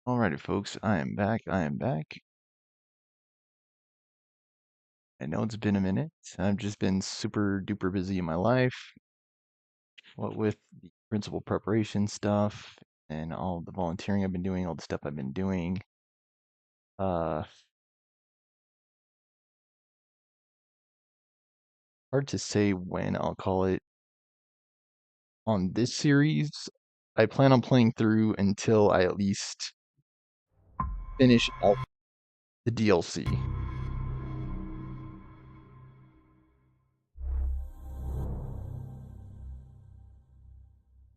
Alrighty, folks, I am back. I know it's been a minute. I've just been super duper busy in my life, what with the principal preparation stuff and all the volunteering I've been doing, all the stuff I've been doing. Uh, Hard to say when I'll call it on this series. I plan on playing through until I at least finish out the DLC.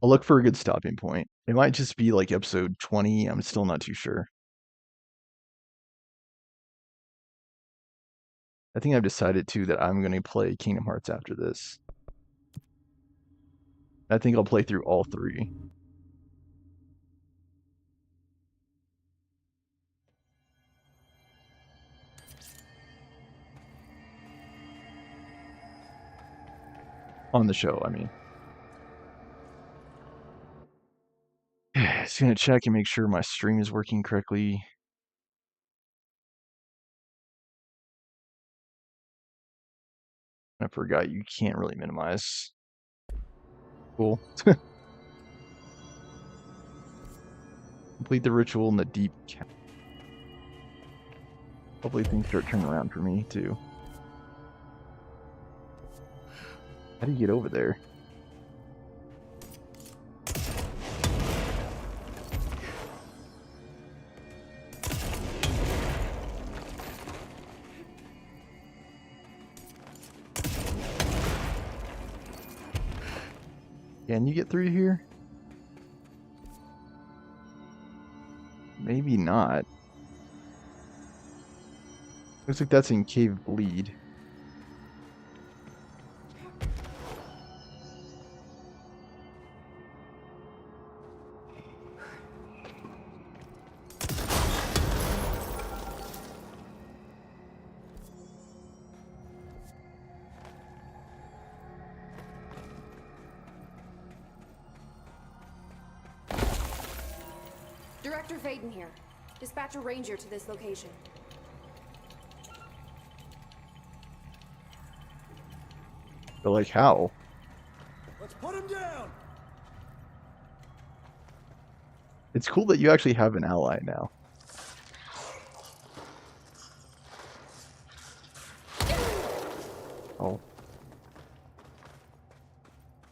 I'll look for a good stopping point. It might just be like episode 20. I'm still not too sure. I think I've decided too that I'm going to play Kingdom Hearts after this. I think I'll play through all three. On the show, I mean. Just gonna check and make sure my stream is working correctly. I forgot you can't really minimize. Cool. Complete the ritual in the deep cavern. Hopefully things start turning around for me too. How do you get over there? Can you get through here? Maybe not. Looks like that's in Cave Bleed. Director Vaden here. Dispatch a ranger to this location. But like how? Let's put him down. It's cool that you actually have an ally now. Oh.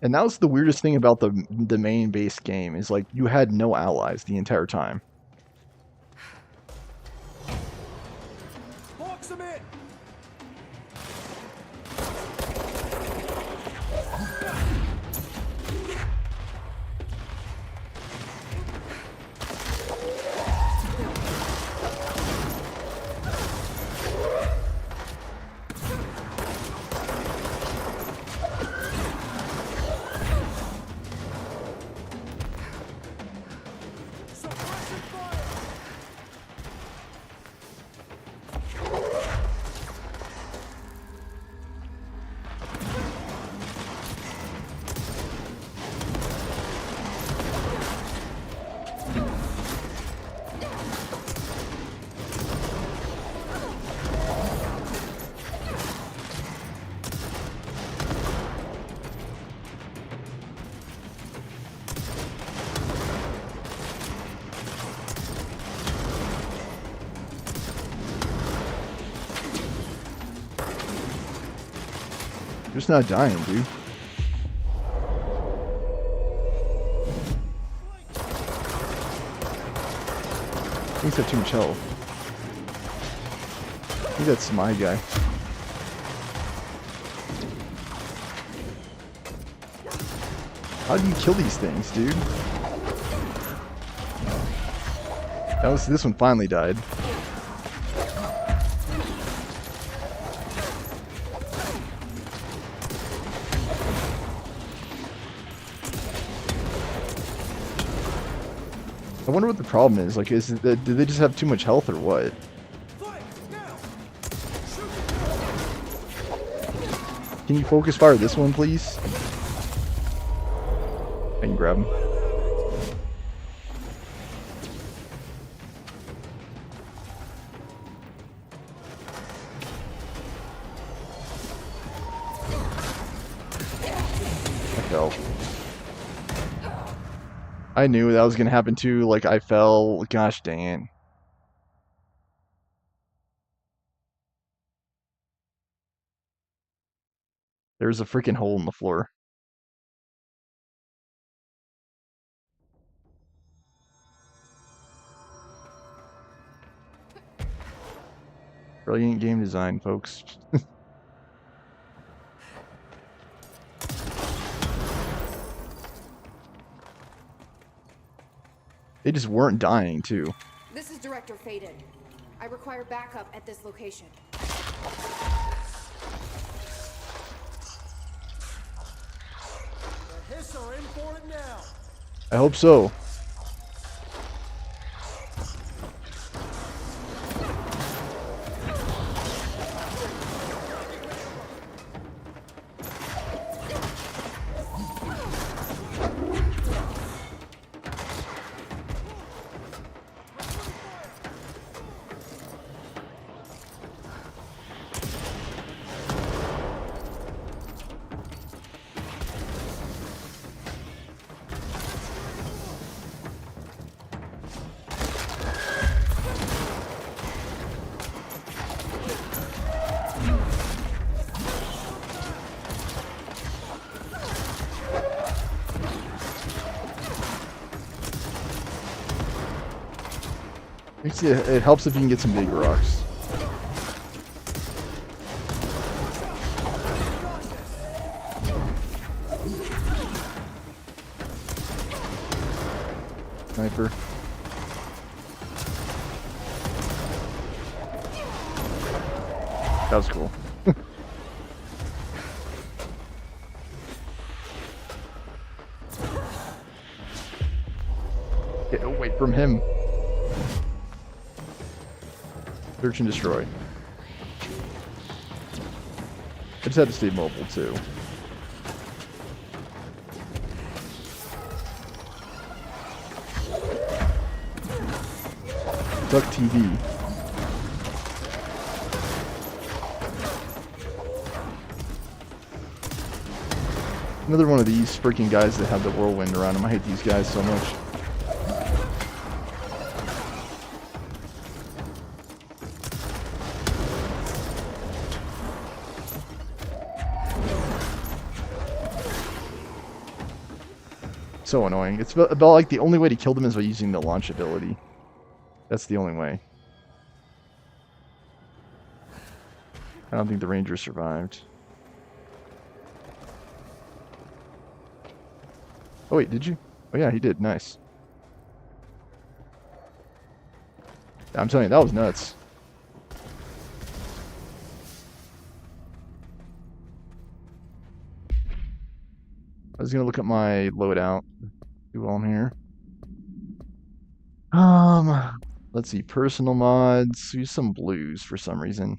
And that was the weirdest thing about the main base game, is like you had no allies the entire time. Box him in. Suppressing fire. You're just not dying, dude. Things have too much health. I think that's my guy. How do you kill these things, dude? This one finally died. I wonder what the problem is. Like, is it that, do they just have too much health or what? Fight now. Shoot. Can you focus fire this one, please? I can grab him. I knew that was gonna happen too. Like, I fell. Gosh dang it. There's a freaking hole in the floor. Brilliant game design, folks. They just weren't dying, too. This is Director Faden. I require backup at this location. The Hiss are in for it now. I hope so. It helps if you can get some big rocks. Sniper. That was cool. Get away from him. Search and destroy. I just had to stay mobile too. Duck TV. Another one of these freaking guys that have the whirlwind around him. I hate these guys so much. So annoying. It's about like the only way to kill them is by using the launch ability. That's the only way. I don't think the ranger survived. Oh wait, did you? Oh yeah, he did. Nice. I'm telling you, that was nuts. I was gonna look at my loadout. Do while I'm here. Let's see, personal mods. Use some blues for some reason.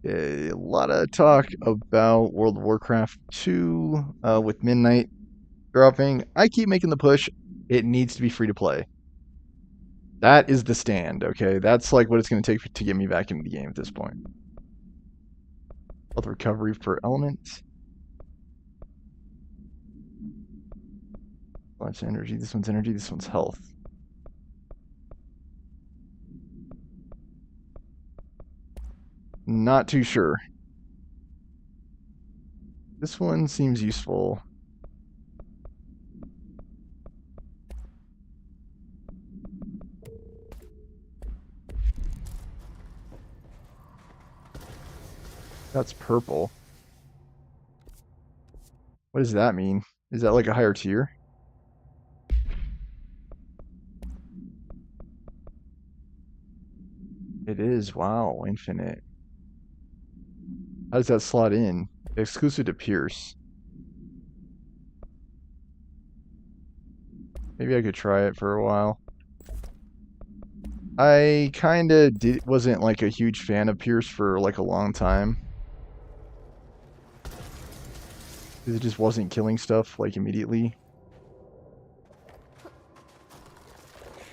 A lot of talk about World of Warcraft 2 with Midnight dropping. I keep making the push. It needs to be free to play. That is the stand, okay? That's like what it's going to take to get me back into the game at this point. Health recovery per element. Life's energy. This one's energy. This one's health. Not too sure. This one seems useful. That's purple. What does that mean? Is that like a higher tier? It is. Wow, infinite. How does that slot in? Exclusive to Pierce. Maybe I could try it for a while. I kinda wasn't like a huge fan of Pierce for like a long time. Because it just wasn't killing stuff like immediately.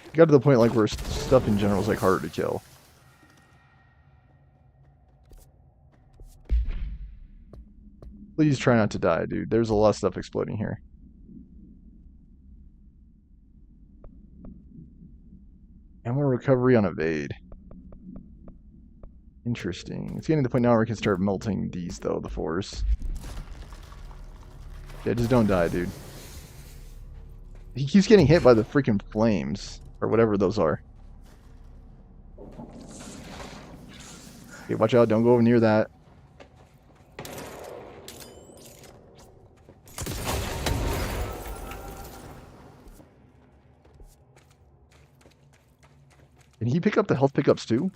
It got to the point like where stuff in general is like harder to kill. Please try not to die, dude. There's a lot of stuff exploding here. Ammo recovery on evade. Interesting. It's getting to the point now where we can start melting these, though, the fours. Yeah, just don't die, dude. He keeps getting hit by the freaking flames, or whatever those are. Okay, watch out, don't go over near that. Can he pick up the health pickups too?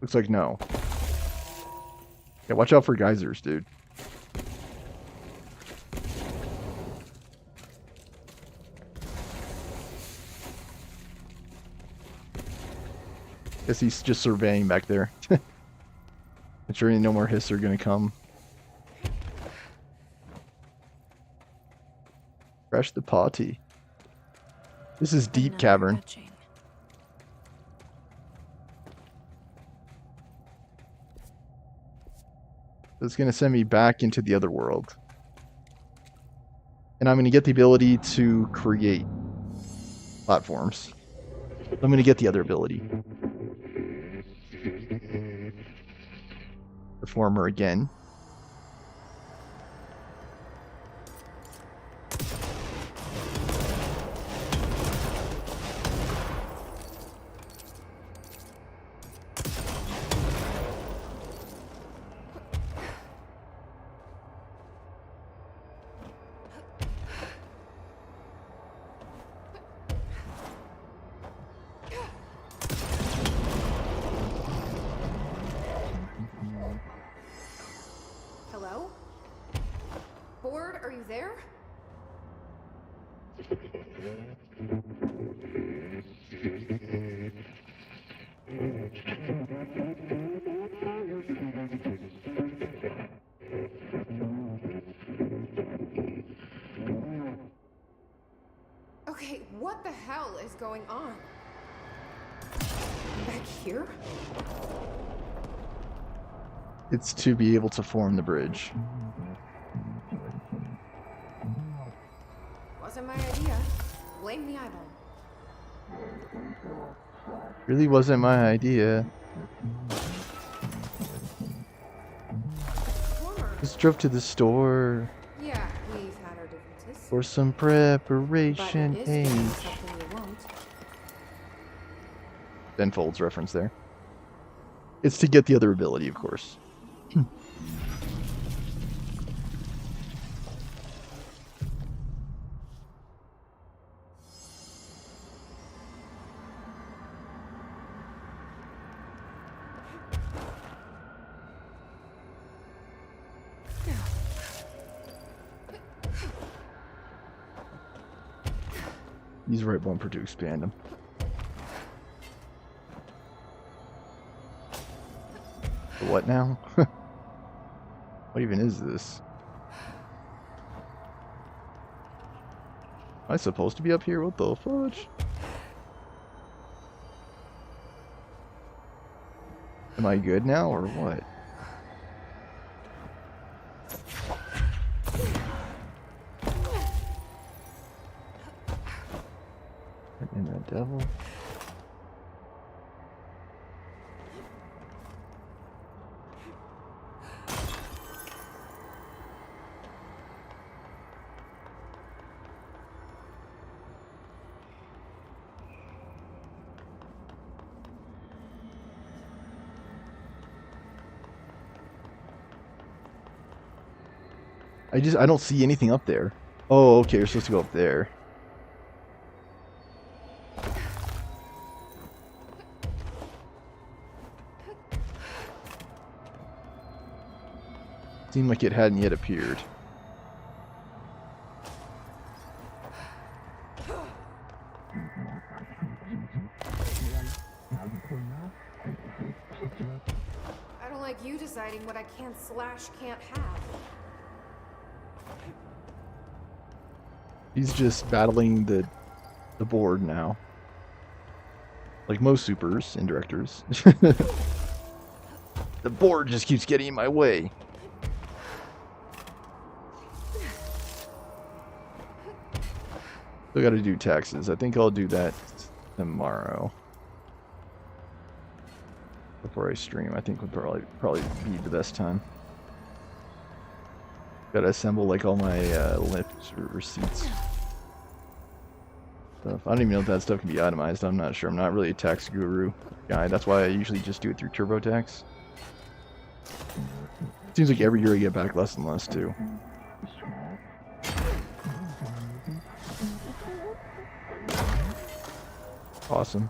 Looks like no. Yeah, watch out for geysers, dude. Guess he's just surveying back there. Ensuring no more hiss are gonna come. Crash the party. This is deep Another cavern. etching. It's gonna send me back into the other world. And I'm gonna get the ability to create platforms. I'm gonna get the other ability. Performer again. Hello? Board, are you there? Okay, what the hell is going on? Back here? It's to be able to form the bridge. Wasn't my idea. Blame the eyeball. Really wasn't my idea. Former. Just drove to the store Yeah, we've had our differences. for some But preparation it is doing age. something you won't. Ben Folds reference there. It's to get the other ability, of course. Use right bumper to expand them. What now? What even is this? Am I supposed to be up here? What the fudge? Am I good now or what? And the devil. I don't see anything up there. Oh, okay, you're supposed to go up there. Seemed like it hadn't yet appeared. I don't like you deciding what I can't have. He's just battling the board now. Like most supers and directors. The board just keeps getting in my way. Still gotta do taxes. I think I'll do that tomorrow. Before I stream, I think would probably be the best time. Gotta assemble like all my lift receipts. Stuff. I don't even know if that stuff can be itemized. I'm not sure. I'm not really a tax guru guy. That's why I usually just do it through TurboTax. Seems like every year I get back less and less too. Awesome.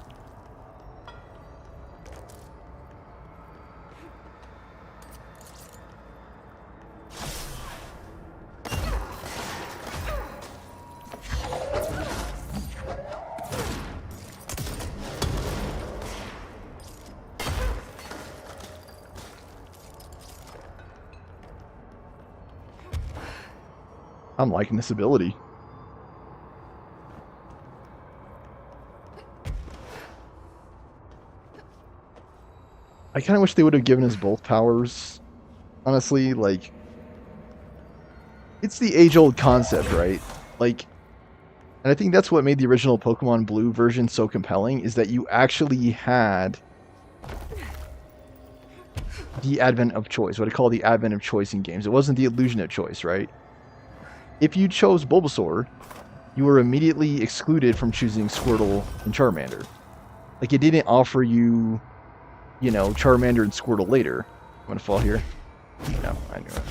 I'm liking this ability. I kind of wish they would have given us both powers. Honestly, like, it's the age-old concept, right? Like, and I think that's what made the original Pokemon Blue version so compelling, is that you actually had the advent of choice, what I call the advent of choice in games. It wasn't the illusion of choice, right? If you chose Bulbasaur, you were immediately excluded from choosing Squirtle and Charmander. Like, it didn't offer you, you know, Charmander and Squirtle later. I'm gonna fall here. No, I knew it.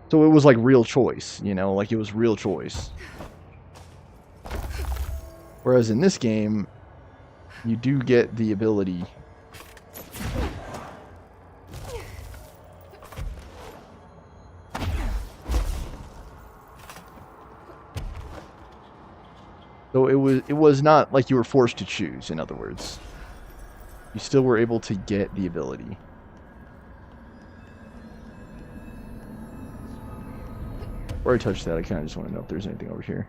So it was like real choice, you know, like it was real choice. Whereas in this game, you do get the ability. So it was not like you were forced to choose, in other words. You still were able to get the ability. Before I touch that, I kind of just want to know if there's anything over here.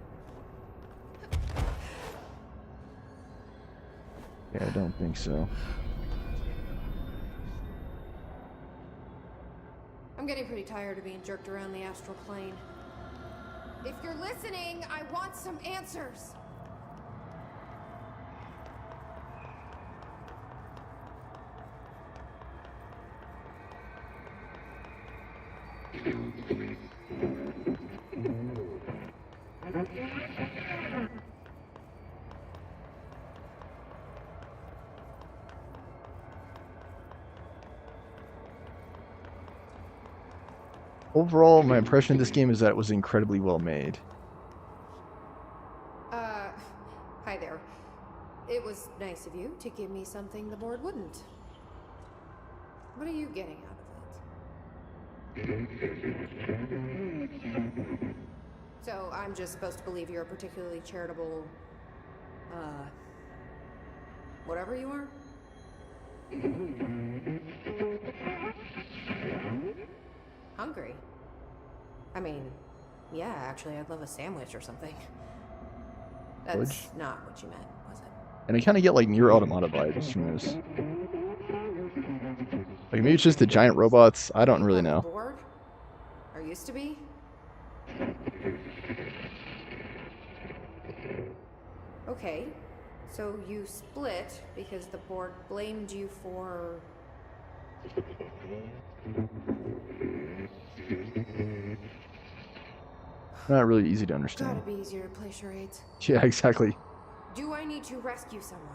Yeah, I don't think so. I'm getting pretty tired of being jerked around the astral plane. If you're listening, I want some answers. Overall, my impression of this game is that it was incredibly well made. Hi there. It was nice of you to give me something the board wouldn't. What are you getting out of it? So I'm just supposed to believe you're a particularly charitable, whatever you are? Hungry? I mean, yeah, actually, I'd love a sandwich or something. That's not what you meant, was it? And I kind of get like Nier Automata vibes from this. Like maybe it's just the giant robots. I don't really know. Bored? Or used to be? Okay, so you split because the board blamed you for... Not really easy to understand. Gotta be easier to play charades. Yeah, exactly. Do I need to rescue someone?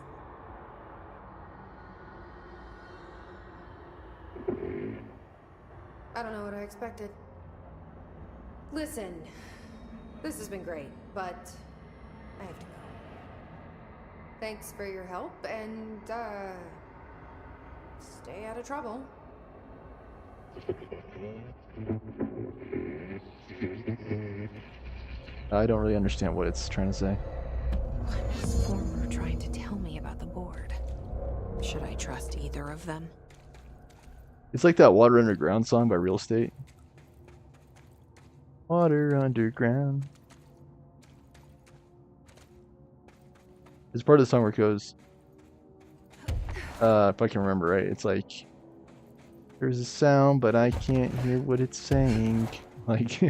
I don't know what I expected. Listen, this has been great, but I have to go. Thanks for your help, and, stay out of trouble. I don't really understand what it's trying to say. What was Former trying to tell me about the board? Should I trust either of them? It's like that Water Underground song by Real Estate. Water Underground. It's part of the song where it goes, If I can remember right, it's like there's a sound, but I can't hear what it's saying. Like,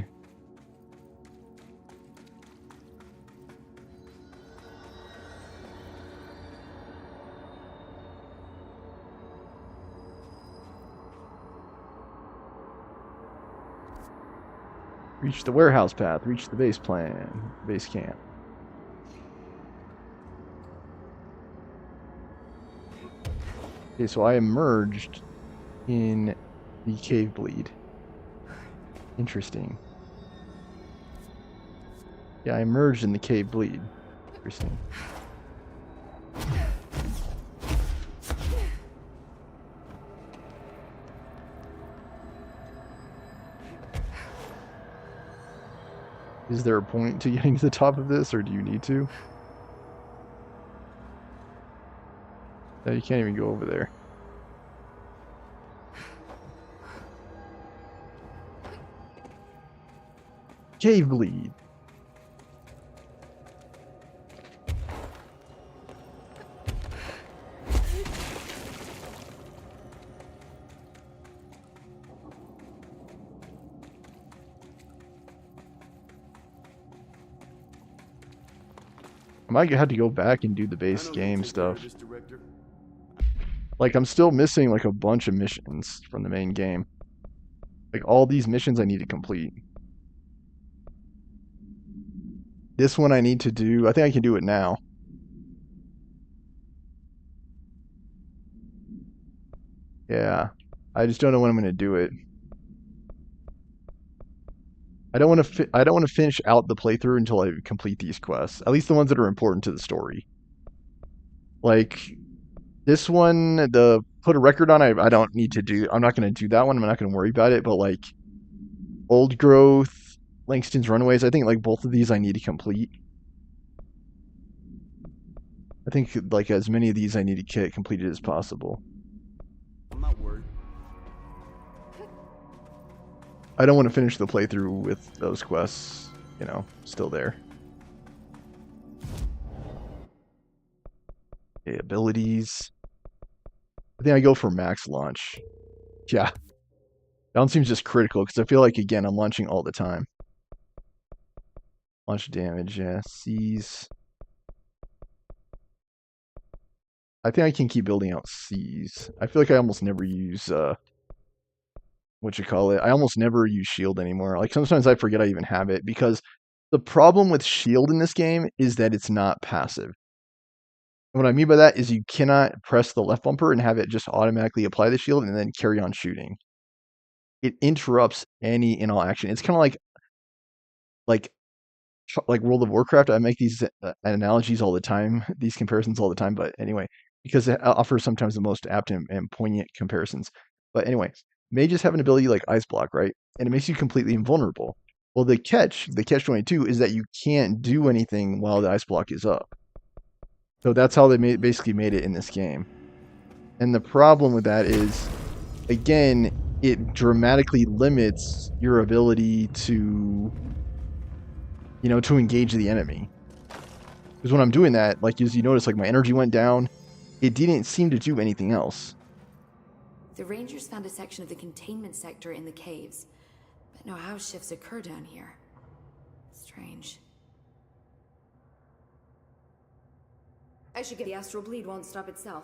reach the warehouse path, reach the base camp. Okay, so I emerged in the cave bleed. Interesting. Yeah, I emerged in the cave bleed. Interesting. Is there a point to getting to the top of this, or do you need to? No, you can't even go over there. Cave bleed. I might have to go back and do the base game stuff. Like, I'm still missing like a bunch of missions from the main game. Like, all these missions I need to complete. This one I need to do. I think I can do it now. Yeah. I just don't know when I'm going to do it. I don't want to finish out the playthrough until I complete these quests. At least the ones that are important to the story. Like this one, the put a record on, I don't need to do. I'm not going to do that one. I'm not going to worry about it. But like Old Growth, Langston's Runaways, I think like both of these I need to complete. I think like as many of these I need to get completed as possible. I'm not worried. I don't want to finish the playthrough with those quests, you know, still there. Okay, abilities. I think I go for max launch. Yeah. That one seems just critical because I feel like, again, I'm launching all the time. Launch damage, yeah. C's. I think I can keep building out C's. I feel like I almost never use, I almost never use shield anymore. Like sometimes I forget I even have it because the problem with shield in this game is that it's not passive. And what I mean by that is you cannot press the left bumper and have it just automatically apply the shield and then carry on shooting. It interrupts any and all action. It's kind of like World of Warcraft. I make these analogies all the time, these comparisons all the time. But anyway, because it offers sometimes the most apt and poignant comparisons. But anyway, mages have an ability like Ice Block, right? And it makes you completely invulnerable. Well, the catch 22 is that you can't do anything while the Ice Block is up. So that's how they basically made it in this game. And the problem with that is, again, it dramatically limits your ability to, you know, to engage the enemy. Because when I'm doing that, like as you notice, like my energy went down, it didn't seem to do anything else. The Rangers found a section of the containment sector in the caves, but no house shifts occur down here. Strange. I should get the astral bleed won't stop itself.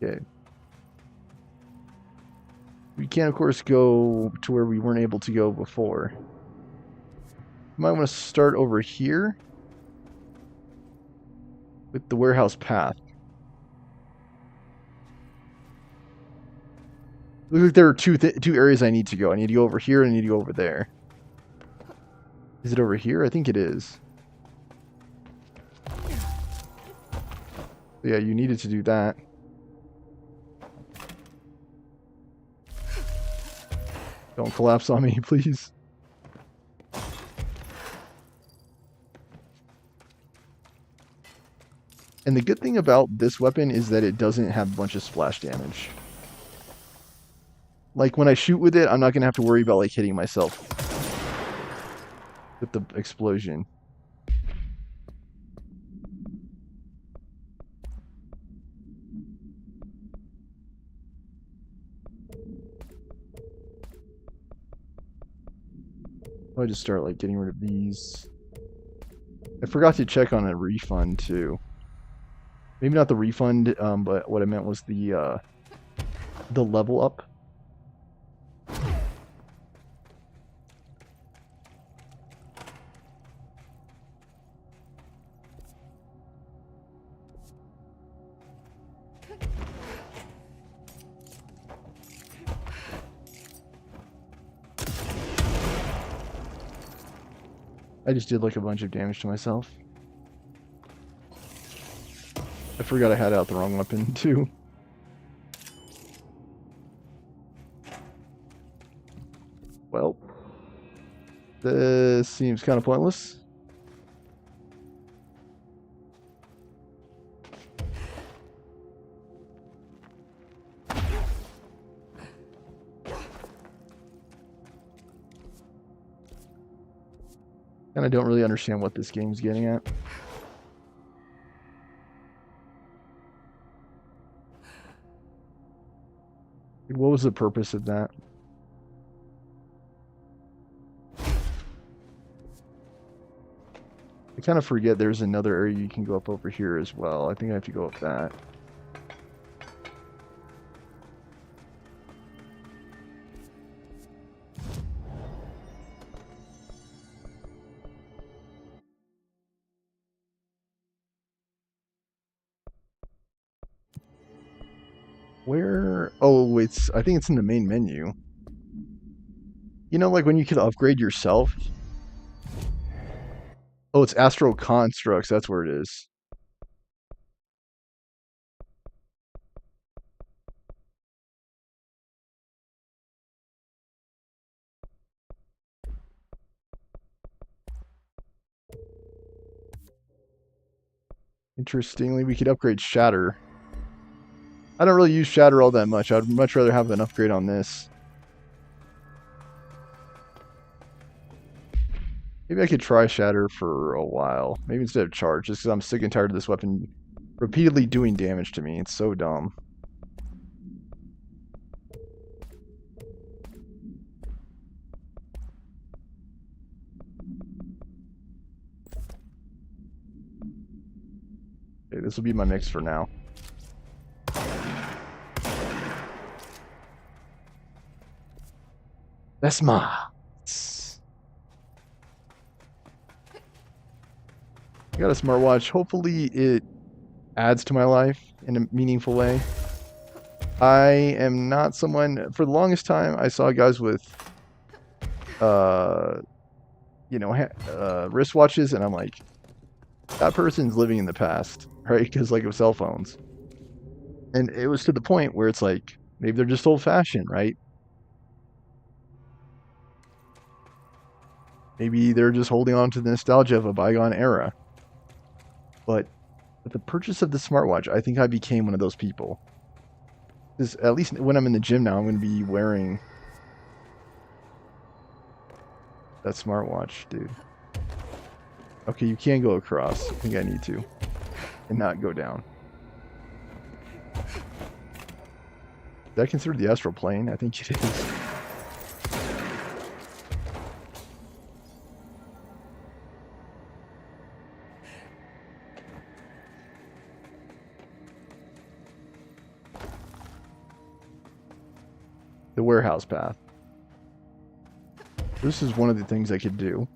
Okay. We can, of course, go to where we weren't able to go before. You might want to start over here with the warehouse path. Looks like there are two areas I need to go. I need to go over here and I need to go over there. Is it over here? I think it is. Yeah, you needed to do that. Don't collapse on me, please. And the good thing about this weapon is that it doesn't have a bunch of splash damage. Like, when I shoot with it, I'm not going to have to worry about, like, hitting myself with the explosion. I just start like getting rid of these. I forgot to check on a refund too. Maybe not the refund, but what I meant was the level up. I just did like a bunch of damage to myself. I forgot I had out the wrong weapon too. Well, this seems kind of pointless. And I don't really understand what this game's getting at. What was the purpose of that? I kind of forget there's another area you can go up over here as well. I think I have to go up that. Where? Oh, I think it's in the main menu. You know, like when you could upgrade yourself? Oh, it's Astral Constructs. That's where it is. Interestingly, we could upgrade Shatter. I don't really use Shatter all that much. I'd much rather have an upgrade on this. Maybe I could try Shatter for a while. Maybe instead of Charge, just because I'm sick and tired of this weapon repeatedly doing damage to me. It's so dumb. Okay, this will be my mix for now. That's my. I got a smartwatch. Hopefully it adds to my life in a meaningful way. I am not someone, for the longest time, I saw guys with, wristwatches, and I'm like, that person's living in the past, right? Because, like, of cell phones. And it was to the point where it's like, maybe they're just old-fashioned, right? Maybe they're just holding on to the nostalgia of a bygone era. But with the purchase of the smartwatch, I think I became one of those people. Because at least when I'm in the gym now, I'm going to be wearing that smartwatch, dude. Okay, you can go across. I think I need to. And not go down. Is that considered the astral plane? I think it is. The warehouse path. This is one of the things I could do.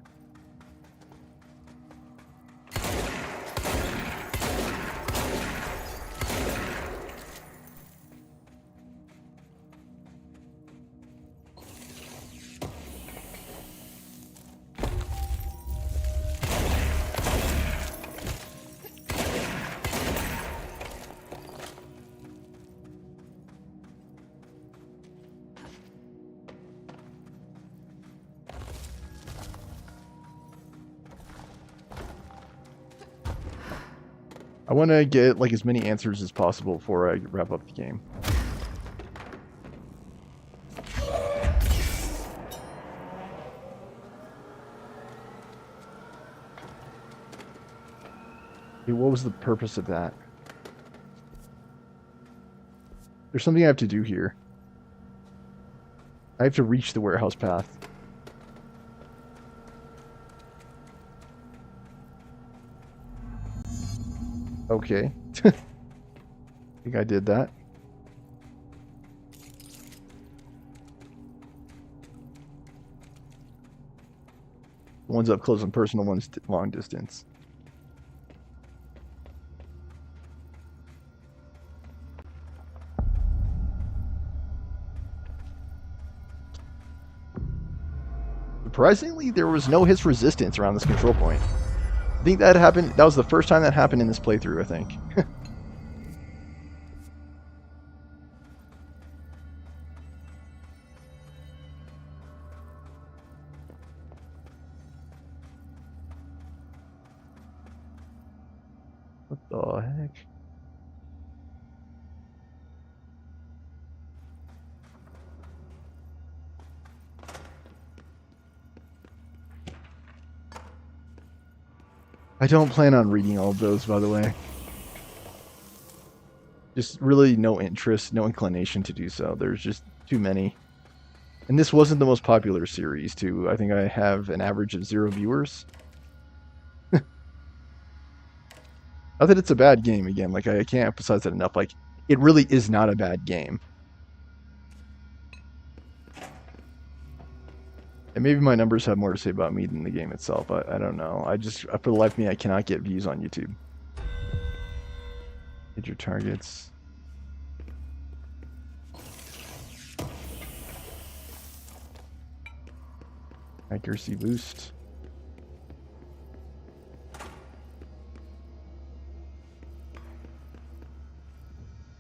I want to get like as many answers as possible before I wrap up the game. Okay, what was the purpose of that? There's something I have to do here. I have to reach the warehouse path. Okay. I think I did that. One's up close and personal, one's long distance. Surprisingly, there was no hiss resistance around this control point. I think that happened. That was the first time that happened in this playthrough, I think. What the heck? I don't plan on reading all of those, by the way. Just really no interest, no inclination to do so. There's just too many. And this wasn't the most popular series, too. I think I have an average of 0 viewers. Not that it's a bad game, again. Like, I can't emphasize that enough. Like, it really is not a bad game. And maybe my numbers have more to say about me than the game itself. I don't know. For the life of me, I cannot get views on YouTube. Hit your targets. Accuracy boost.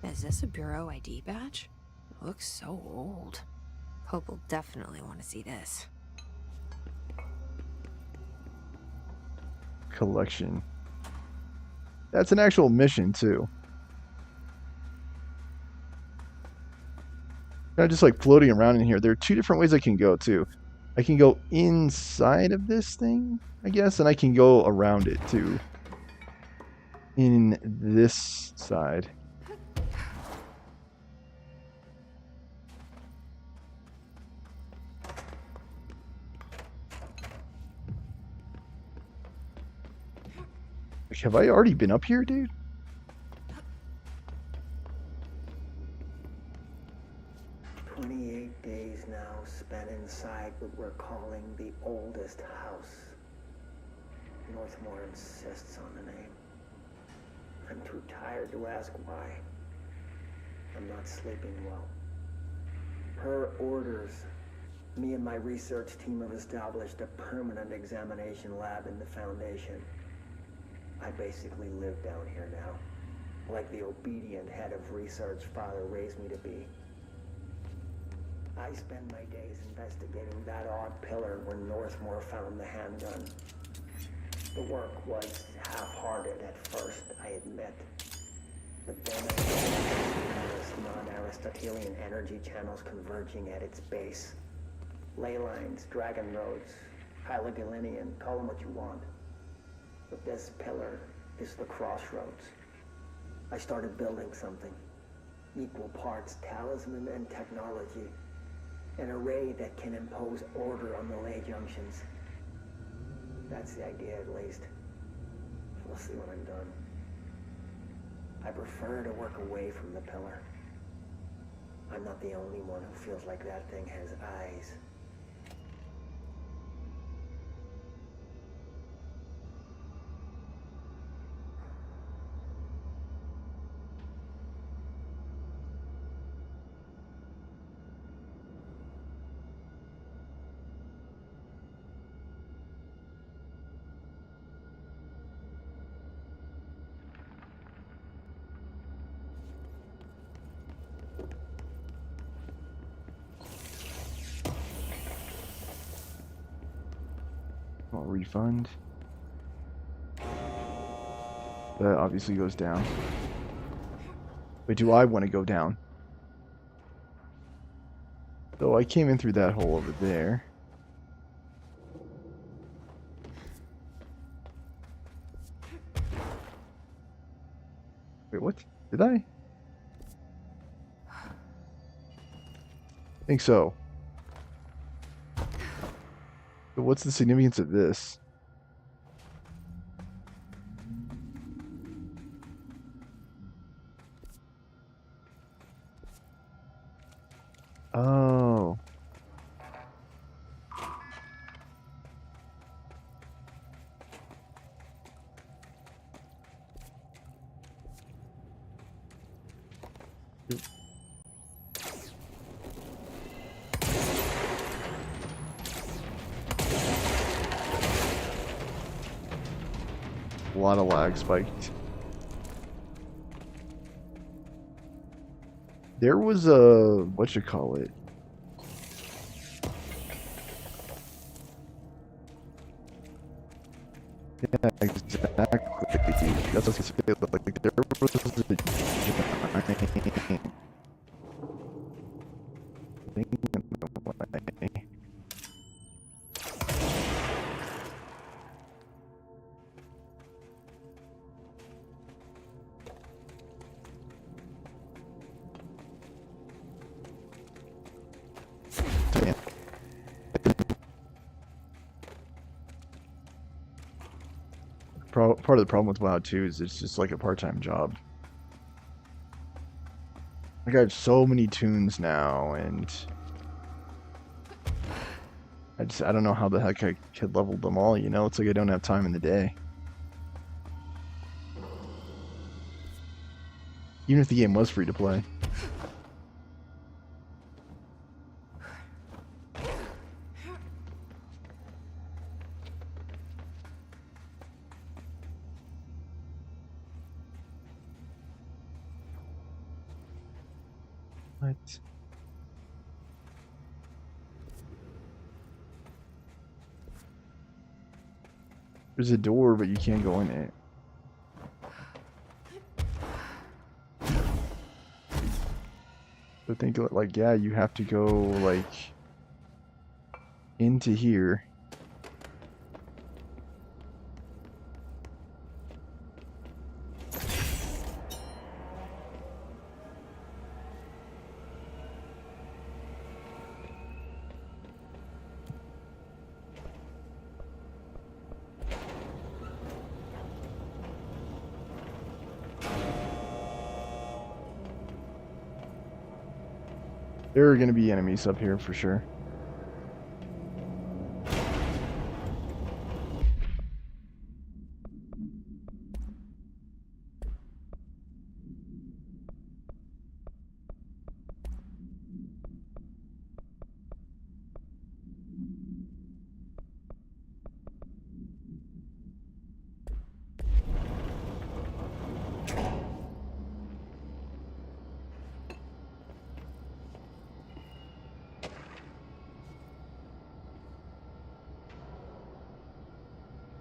Is this a Bureau ID badge? It looks so old. Pope will definitely want to see this. Collection. That's an actual mission, too. Not just like floating around in here. There are 2 different ways I can go, too. I can go inside of this thing, I guess, and I can go around it, too. In this side. Have I already been up here, dude? Days now spent inside what we're calling the oldest house. Northmore insists on the name. I'm too tired to ask why. I'm not sleeping well. Per orders, me and my research team have established a permanent examination lab in the Foundation. I basically live down here now, like the obedient head of research Father raised me to be. I spend my days investigating that odd pillar when Northmore found the handgun. The work was half-hearted at first, I admit. But then I noticed non-Aristotelian energy channels converging at its base. Ley lines, dragon roads, Hylogalinian, call them what you want. But this pillar is the crossroads. I started building something. Equal parts talisman and technology. An array that can impose order on the ley junctions. That's the idea, at least. We'll see when I'm done. I prefer to work away from the pillar. I'm not the only one who feels like that thing has eyes. I'll refund. That obviously goes down. But do I want to go down? So I came in through that hole over there. Wait, what? Did I? I think so. But what's the significance of this? Oh. A lot of lag spiked. There was a what you call it? Yeah, exactly. That's what I was gonna say. Like there was a giant thing in the way. Damn. Part of the problem with WoW 2 is it's just like a part-time job. I got so many tunes now, and I don't know how the heck I could level them all, you know? It's like I don't have time in the day. Even if the game was free to play. What? There's a door, but you can't go in it. So think like, yeah, you have to go like into here. There are gonna be enemies up here for sure.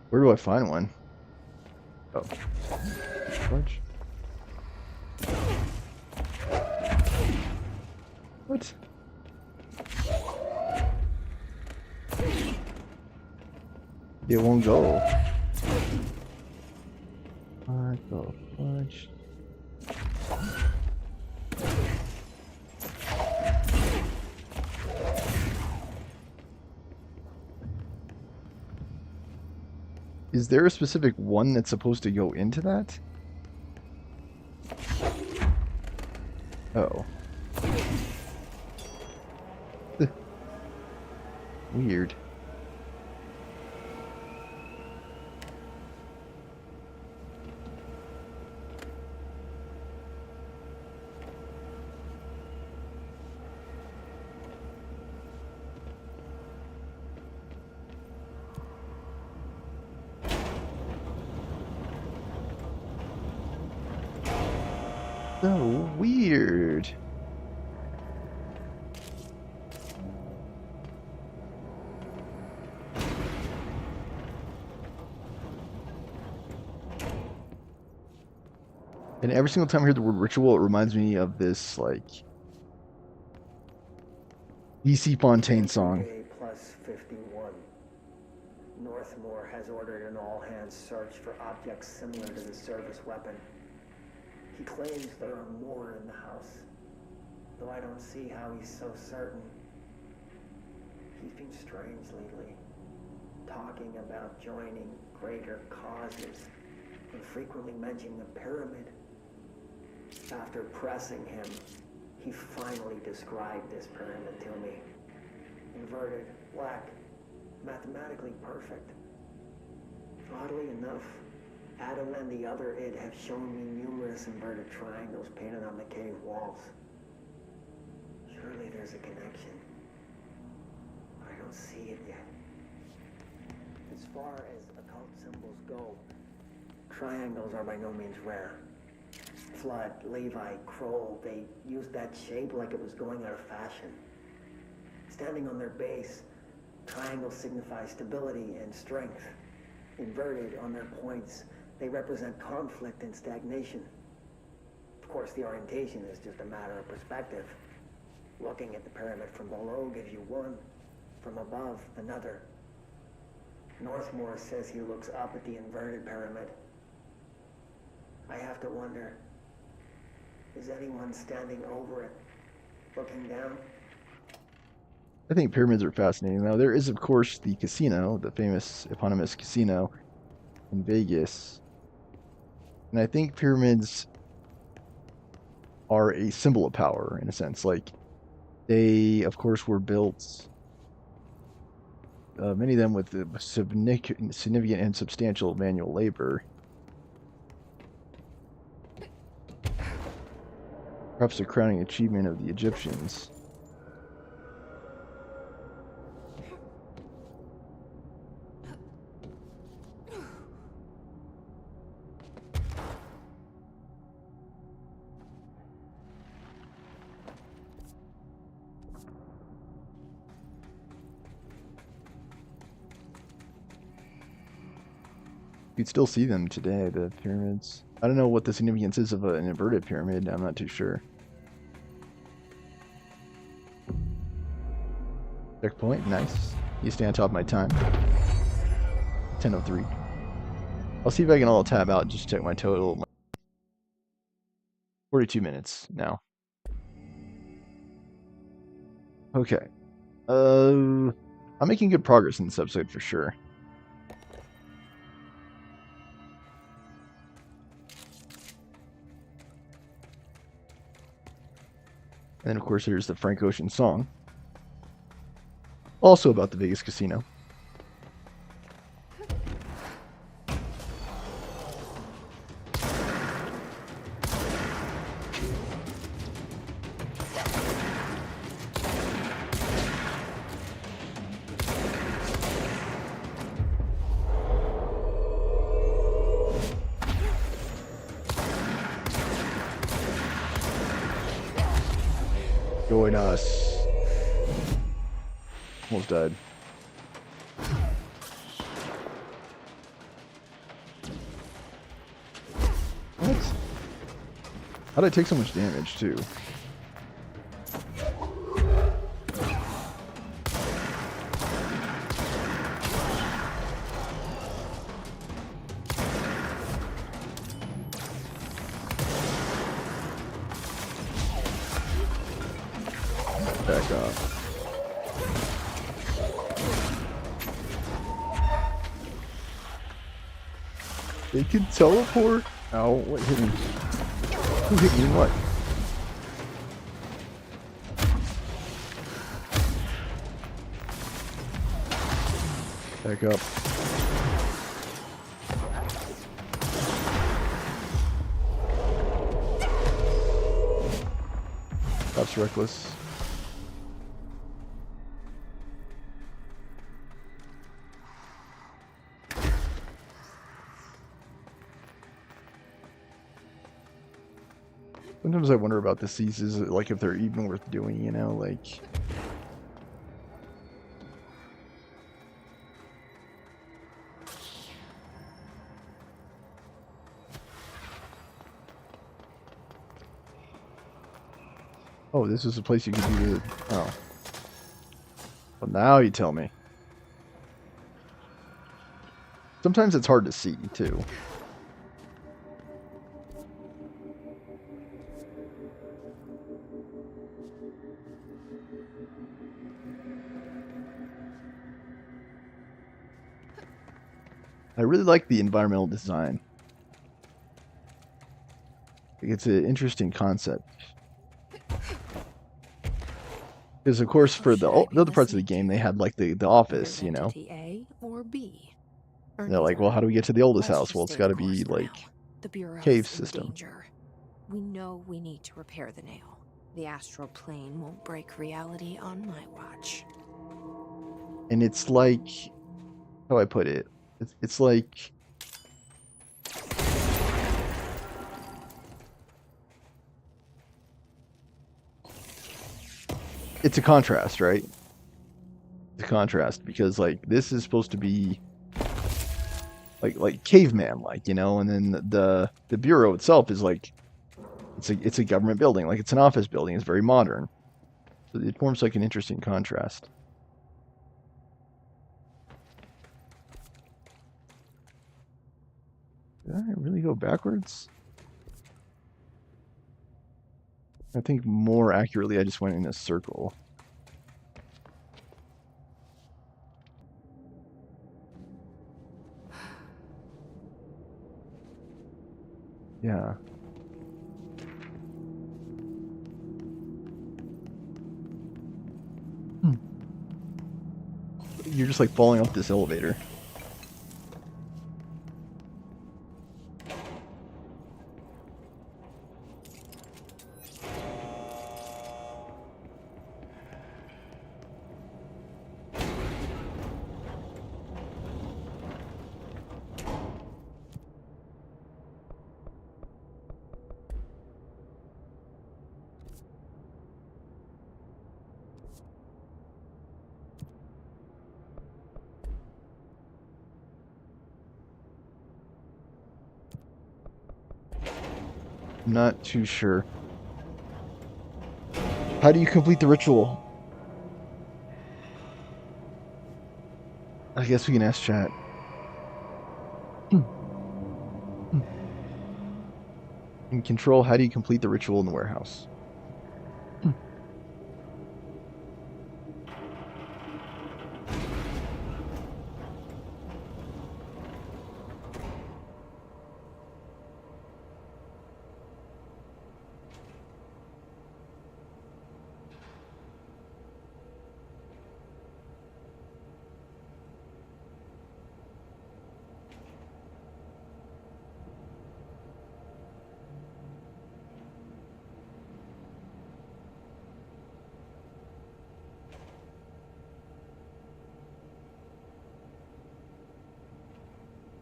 Where do I find one? Oh. Fudge. What? It won't go. What the fudge? Is there a specific one that's supposed to go into that? Oh. Weird. So weird. And every single time I hear the word ritual, it reminds me of this, like, DC Fontaine song. Plus 51. Northmore has ordered an all-hands search for objects similar to the service weapon. He claims there are more in the house, though I don't see how he's so certain. He's been strange lately, talking about joining greater causes, and frequently mentioning the pyramid. After pressing him, He finally described this pyramid to me. Inverted, black, mathematically perfect. Oddly enough, Adam and the other id have shown me numerous inverted triangles painted on the cave walls. Surely there's a connection. I don't see it yet. As far as occult symbols go, triangles are by no means rare. Flood, Levi, Kroll, they used that shape like it was going out of fashion. Standing on their base, triangles signify stability and strength. Inverted on their points, they represent conflict and stagnation. Of course, the orientation is just a matter of perspective. Looking at the pyramid from below gives you one, from above another. Northmore says he looks up at the inverted pyramid. I have to wonder, is anyone standing over it, looking down? I think pyramids are fascinating. Now, there is, of course, the casino, the famous eponymous casino in Vegas. And I think pyramids are a symbol of power, in a sense. Like, they, of course, were built, many of them with significant and substantial manual labor. Perhaps the crowning achievement of the Egyptians. You could still see them today, the pyramids. I don't know what the significance is of an inverted pyramid. I'm not too sure. Checkpoint, nice. You stay on top of my time. 10:03. I'll see if I can all tab out and just check my total. 42 minutes now. Okay. I'm making good progress in this episode for sure. And then, of course, there's the Frank Ocean song. Also about the Vegas casino. Join us. Almost died. What? How did I take so much damage, too? Back off. They can teleport? Ow, what hit me? Who hit me and what? Back up. That's reckless. Sometimes I wonder about the seasons, like if they're even worth doing, you know, like... Oh, this is a place you can do... Oh. Well, now you tell me. Sometimes it's hard to see, too. I really like the environmental design. It's an interesting concept. Because of course, Or for should I be the other parts of the listening game, to they had like the office, you know. Identity A or B? Or They're like, neither? well, how do we get to the oldest Let's house? just Well, it's stay got the to be course for like now. The Bureau's cave in system. danger. We know we need to repair the nail. The astral plane won't break reality on my watch. And it's like, how do I put it? It's like, it's a contrast, right? It's a contrast because like this is supposed to be like caveman like, you know, and then the bureau itself is like it's a government building, like it's an office building, it's very modern. So it forms like an interesting contrast. Did I really go backwards? I think more accurately I just went in a circle. Yeah. You're just like falling off this elevator. I'm not too sure. How do you complete the ritual? I guess we can ask chat. In Control, how do you complete the ritual in the warehouse?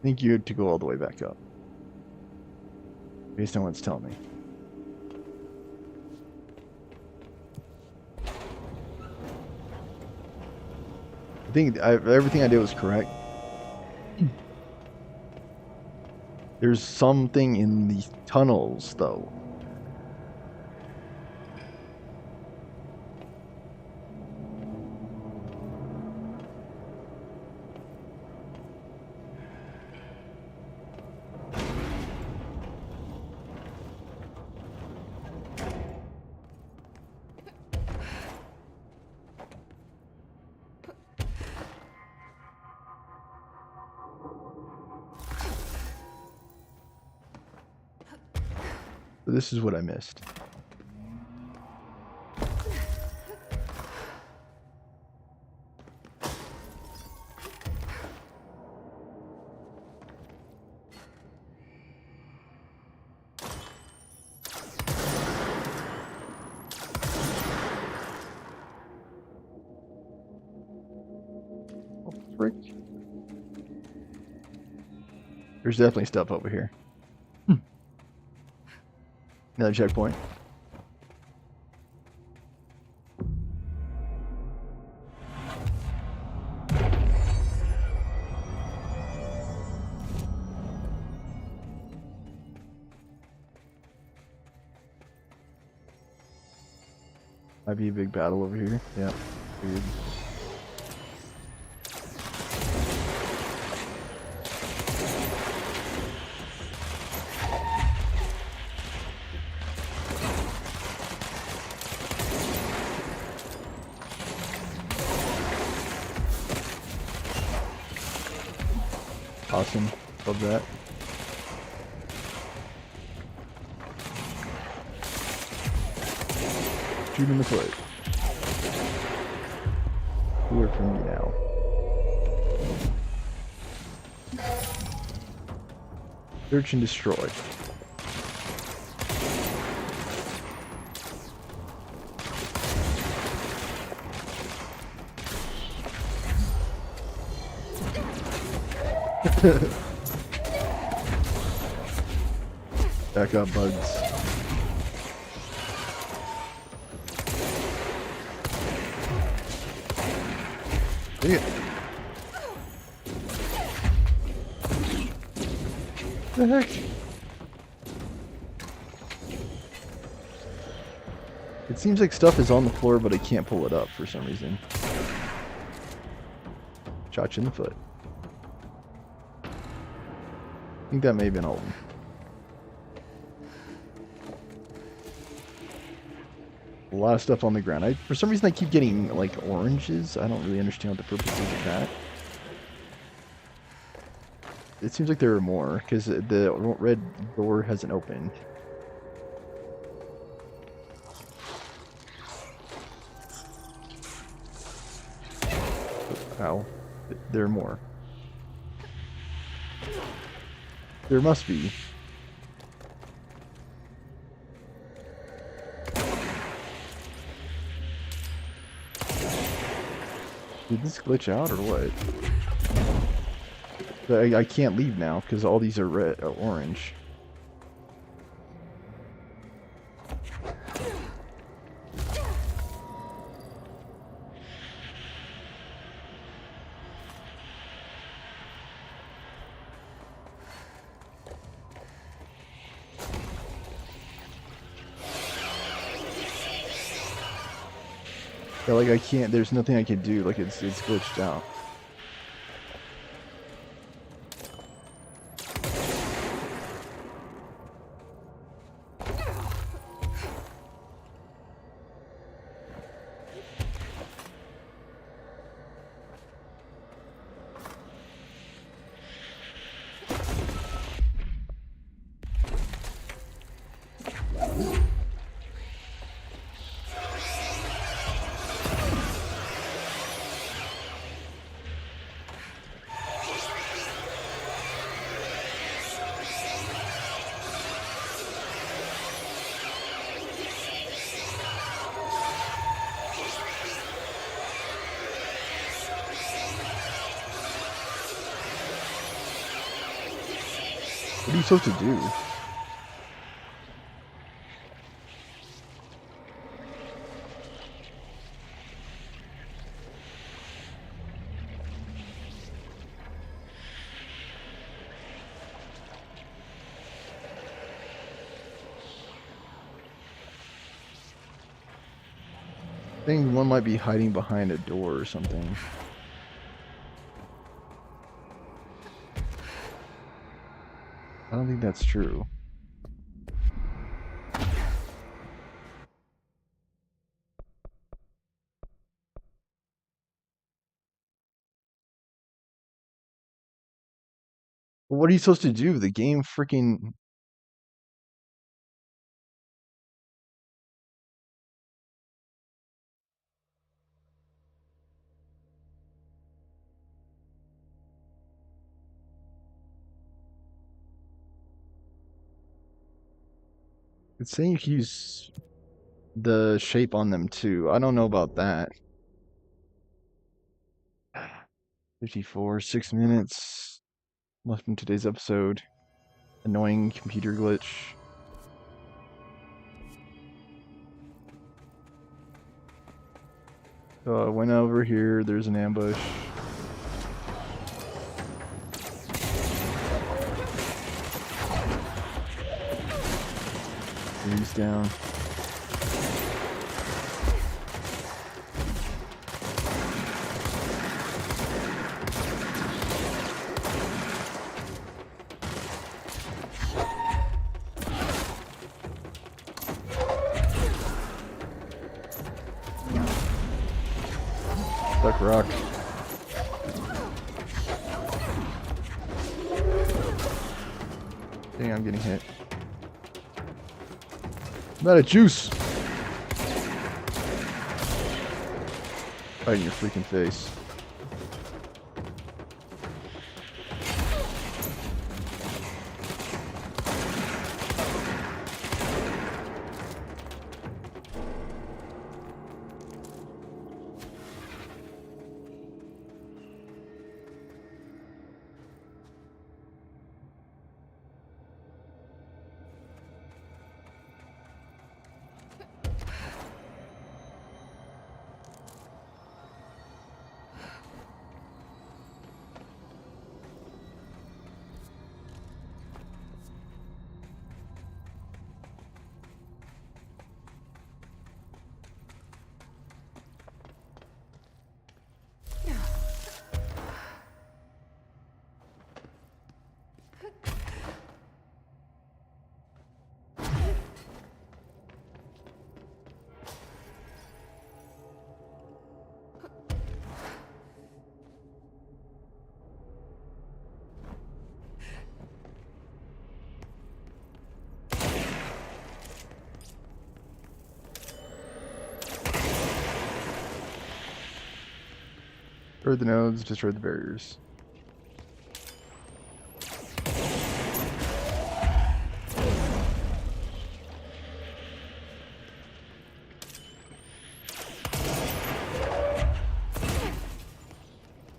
I think you had to go all the way back up. Based on what it's telling me. I think everything I did was correct. There's something in the tunnels, though. But this is what I missed. Oh, frick. There's definitely stuff over here. Another checkpoint. Might be a big battle over here. Yeah. Weird. Awesome. Love that. Shoot in the foot. cooler for me now. Search and destroy. Back up, bugs. Dang it. The heck? It seems like stuff is on the floor, but I can't pull it up for some reason. Shot you in the foot. I think that may have been Alton. A lot of stuff on the ground. For some reason I keep getting like oranges. I don't really understand what the purpose is of that. It seems like there are more because the red door hasn't opened. Ow. There are more. There must be. Did this glitch out or what? I can't leave now because all these are red or orange. Yeah, like I can't, there's nothing I can do, like it's glitched out. What are you supposed to do? I think one might be hiding behind a door or something. I don't think that's true. What are you supposed to do? The game freaking... It's saying you can use the shape on them too. I don't know about that. 54, 6 minutes left in today's episode. Annoying computer glitch. So I went over here, there's an ambush. He's down. Duck rock. Dang, I'm getting hit. I'm out of juice. Right in your freaking face. Destroy the nodes, destroy the barriers.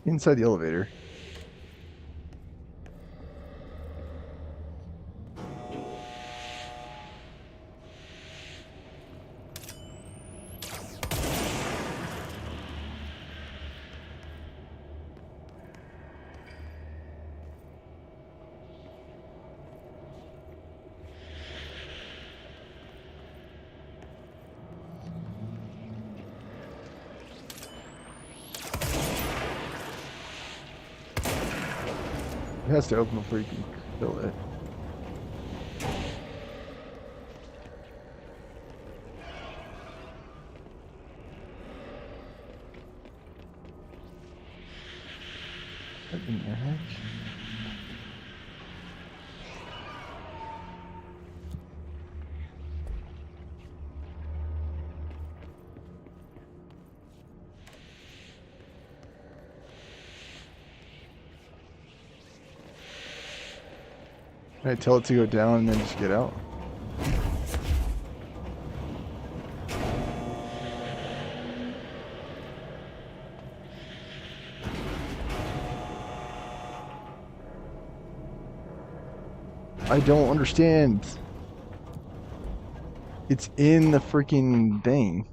Inside the elevator. It has to open before you can kill it. What in the heck? Can I tell it to go down and then just get out? I don't understand. It's in the freaking thing.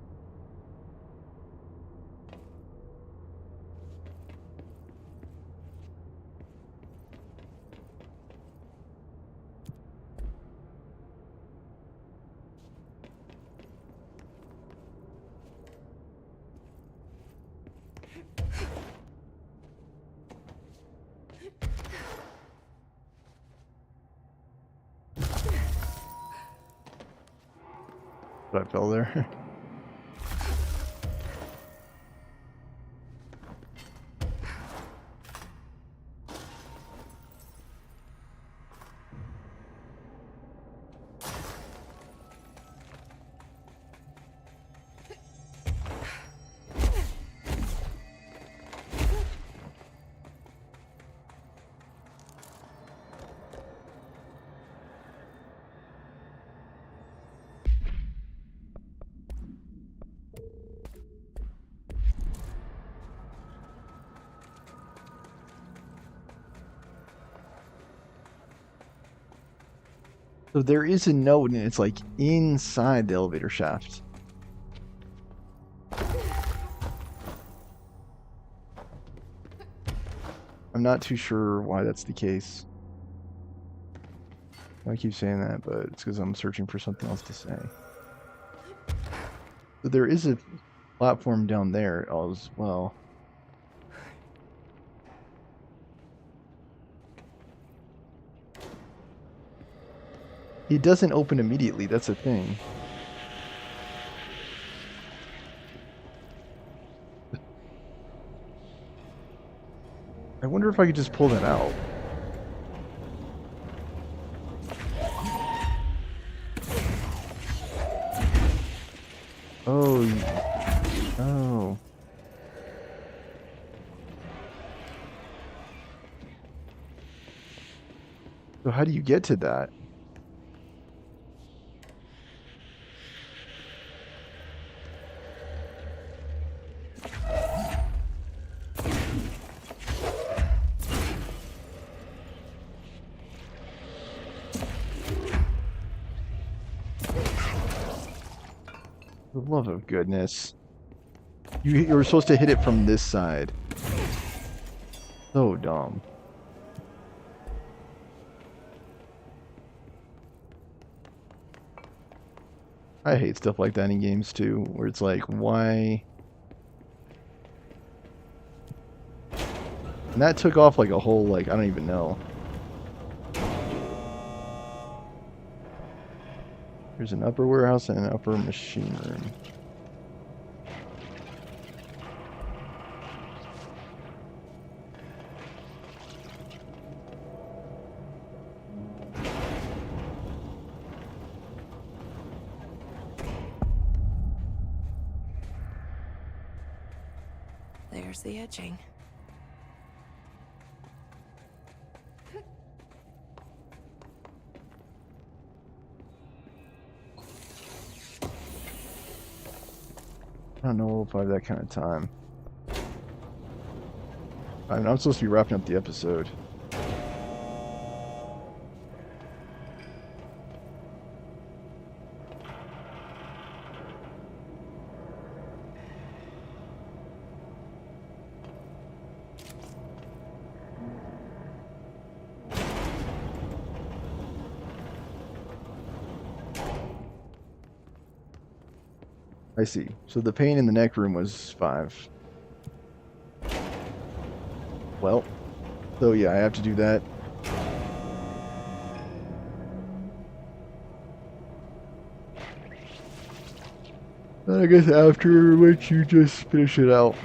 I fell there. So there is a node and it's like inside the elevator shaft. I'm not too sure why that's the case. I keep saying that, but it's because I'm searching for something else to say. So there is a platform down there as well. It doesn't open immediately, that's the thing. I wonder if I could just pull that out. Oh. Oh. So how do you get to that? For the love of goodness. You were supposed to hit it from this side. So dumb. I hate stuff like that in games too, where it's like, why? And that took off like a whole, like, I don't even know. There's an upper warehouse and an upper machine room. There's the etching. I don't know if I have that kind of time. I mean, I'm supposed to be wrapping up the episode. I see. So the pain in the neck room was 5. Well, so yeah, I have to do that. I guess after which you just finish it out.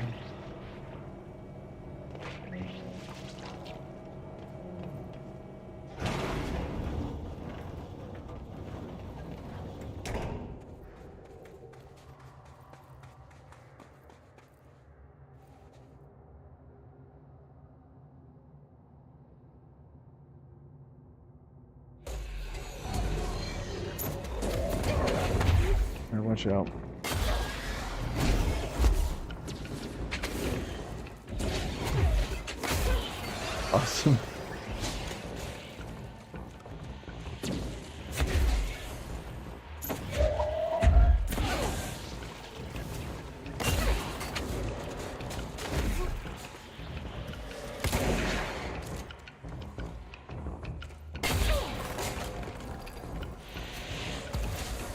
Alright, watch out. Awesome.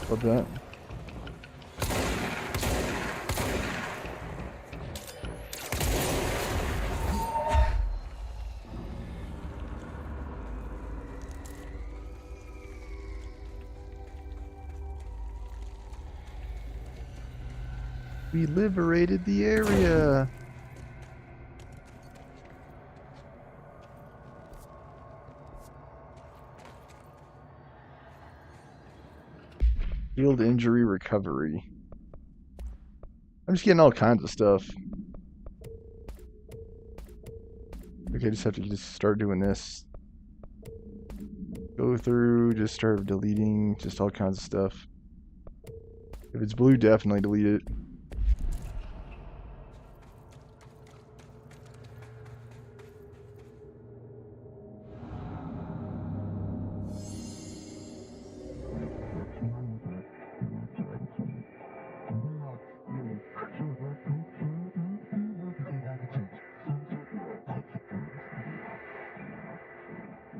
Love that. We liberated the area. Field injury recovery. I'm just getting all kinds of stuff. Okay, just have to just start doing this. Go through, just start deleting, just all kinds of stuff. If it's blue, definitely delete it.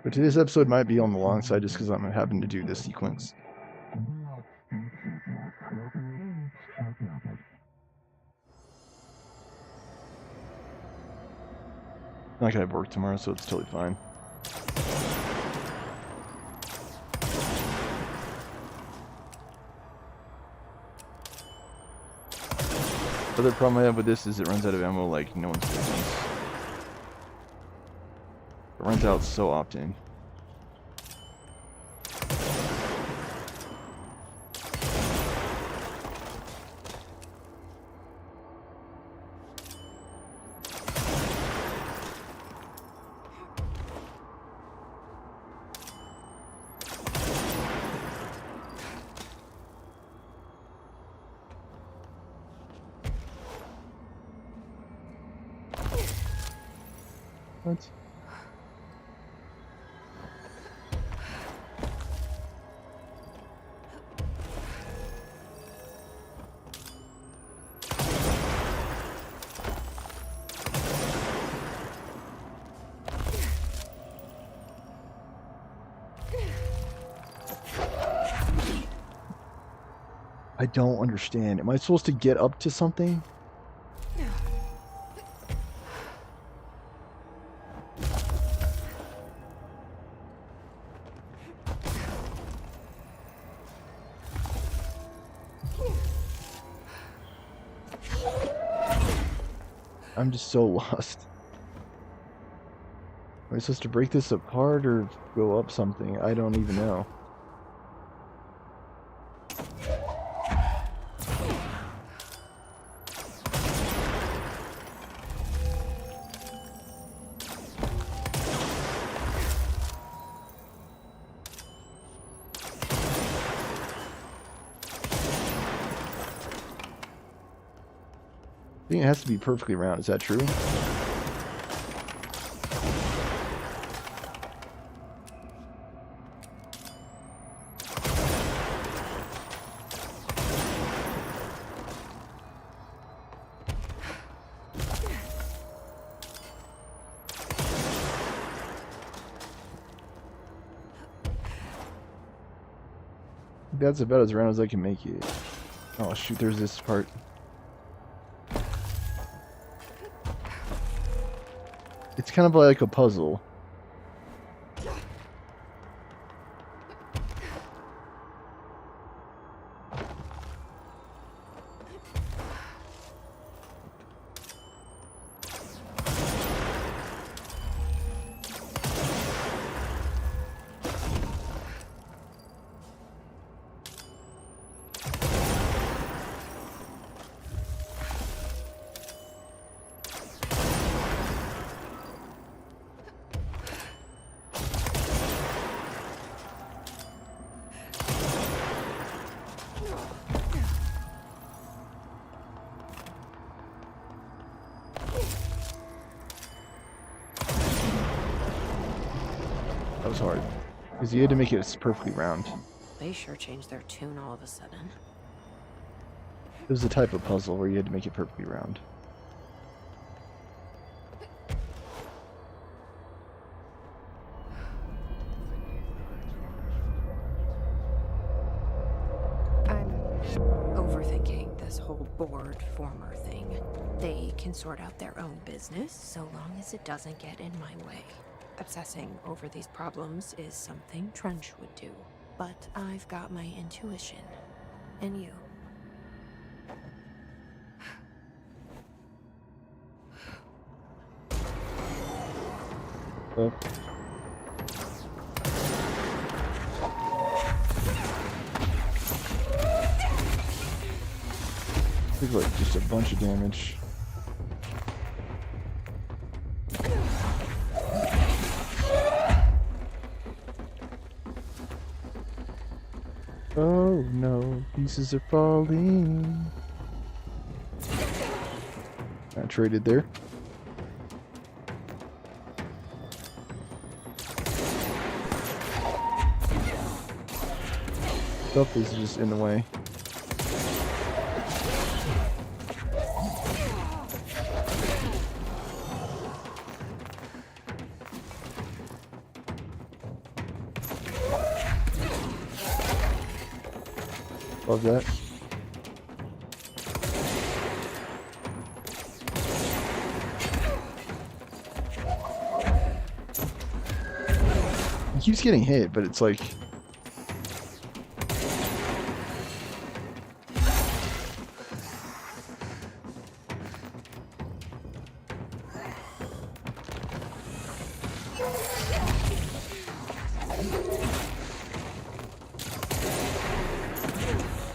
But today's episode might be on the long side just because I'm having to do this sequence. Not gonna have work tomorrow, so it's totally fine. The other problem I have with this is it runs out of ammo like no one's business. It runs out so often. What? I don't understand. Am I supposed to get up to something? I'm just so lost. Am I supposed to break this apart or go up something? I don't even know. I think it has to be perfectly round. Is that true? That's about as round as I can make it. Oh shoot, there's this part. It's kind of like a puzzle. That was hard. Because you had to make it perfectly round. They sure changed their tune all of a sudden. It was the type of puzzle where you had to make it perfectly round. I'm overthinking this whole board former thing. They can sort out their own business so long as it doesn't get in my way. Obsessing over these problems is something Trench would do, but I've got my intuition. And you. Oh. Took like just a bunch of damage. Oh no, pieces are falling. I traded there. Stuff is just in the way. Love that. He keeps getting hit, but it's like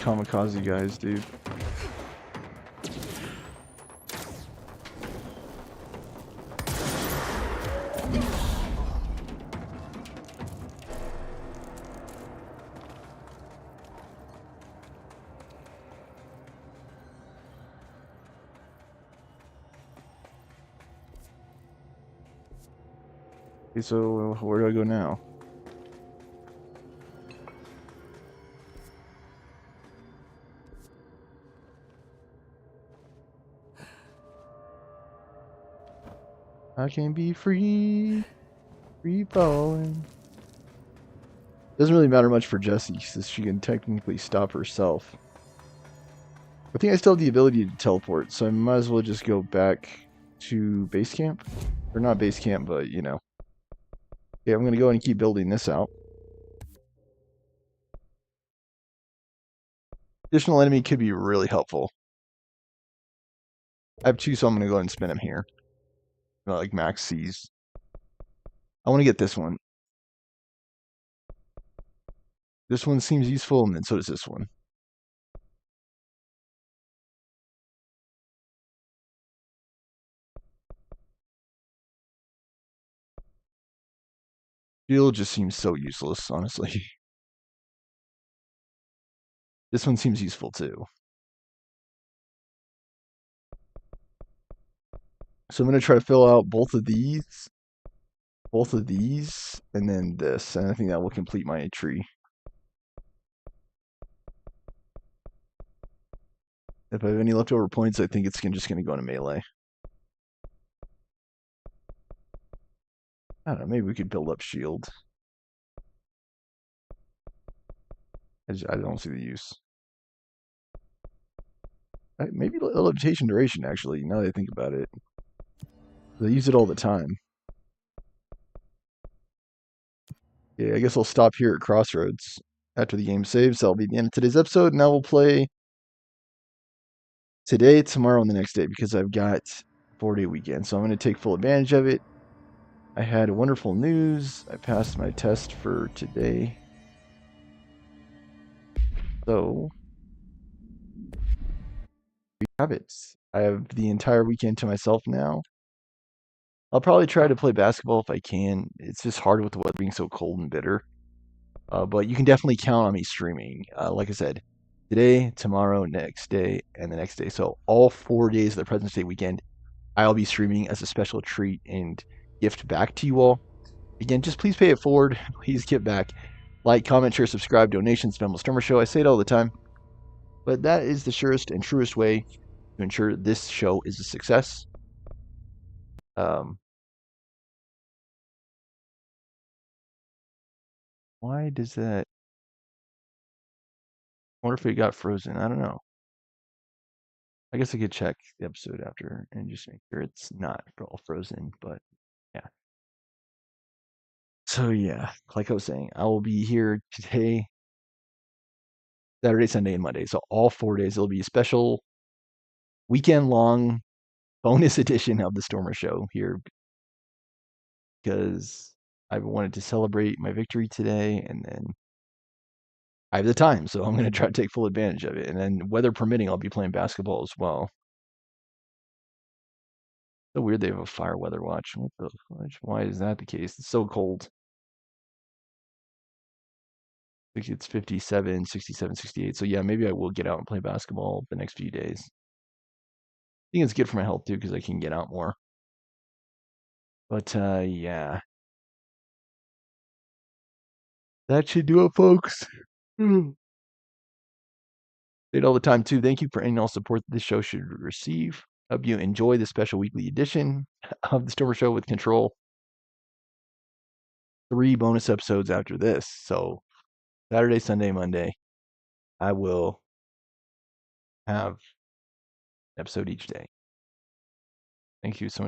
kamikaze guys, dude. Okay, so where do I go now? I can be free, free falling. Doesn't really matter much for Jessie, since she can technically stop herself. I think I still have the ability to teleport, so I might as well just go back to base camp. Or not base camp, but you know. Yeah, I'm gonna go and keep building this out. Additional enemy could be really helpful. I have 2, so I'm gonna go ahead and spin them here. Like max C's. I want to get this one. This one seems useful, and then so does this one. Shield just seems so useless, honestly. This one seems useful too. So I'm going to try to fill out both of these, and then this. And I think that will complete my tree. If I have any leftover points, I think it's just going to go into melee. I don't know, maybe we could build up shield. I don't see the use. Maybe a levitation duration, actually, now that I think about it. They use it all the time. Yeah, I guess I'll stop here at Crossroads after the game saves. That'll be the end of today's episode. Now we'll play today, tomorrow, and the next day because I've got a 4-day weekend. So I'm going to take full advantage of it. I had wonderful news. I passed my test for today. So we have it. I have the entire weekend to myself now. I'll probably try to play basketball if I can. It's just hard with the weather being so cold and bitter. But you can definitely count on me streaming. Like I said, today, tomorrow, next day, and the next day. So all 4 days of the President's Day weekend, I'll be streaming as a special treat and gift back to you all. Again, just please pay it forward. Please give back. Like, comment, share, subscribe, donations, Venmo Stormer Show. I say it all the time. But that is the surest and truest way to ensure this show is a success. Why does that... I wonder if it got frozen. I don't know. I guess I could check the episode after and just make sure it's not all frozen, but yeah. So yeah, like I was saying, I will be here today, Saturday, Sunday, and Monday. So all 4 days. It'll be a special weekend-long bonus edition of the Stormer Show here because I wanted to celebrate my victory today, and then I have the time, so I'm going to try to take full advantage of it. And then, weather permitting, I'll be playing basketball as well. So weird they have a fire weather watch. What the fudge? Why is that the case? It's so cold. I think it's 57, 67, 68. So yeah, maybe I will get out and play basketball the next few days. I think it's good for my health too because I can get out more. But yeah. That should do it, folks. Say it all the time too. Thank you for any all support that this show should receive. Hope you enjoy the special weekly edition of the Stormer Show with Control. 3 bonus episodes after this. So Saturday, Sunday, Monday, I will have an episode each day. Thank you so much.